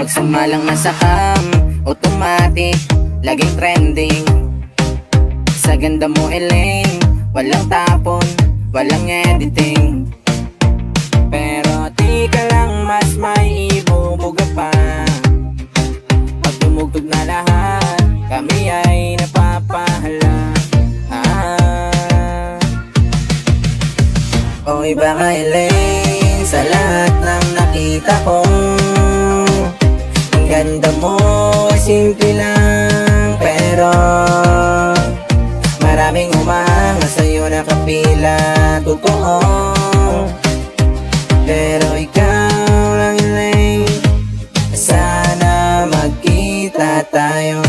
Pag sumalang na sa cam, automatic, laging trending. Sa ganda mo Elaine, walang tapon, walang editing. Pero di ka lang, mas may ibubuga pa. Pag tumugtog na lahat, kami ay napapahala. O iba ka Elaine, sa lahat ng nakita ko. Ang ganda mo, simple lang, pero maraming humanga sa'yo nakapila. Totoo, pero ikaw lang Elaine. Sana magkita tayo.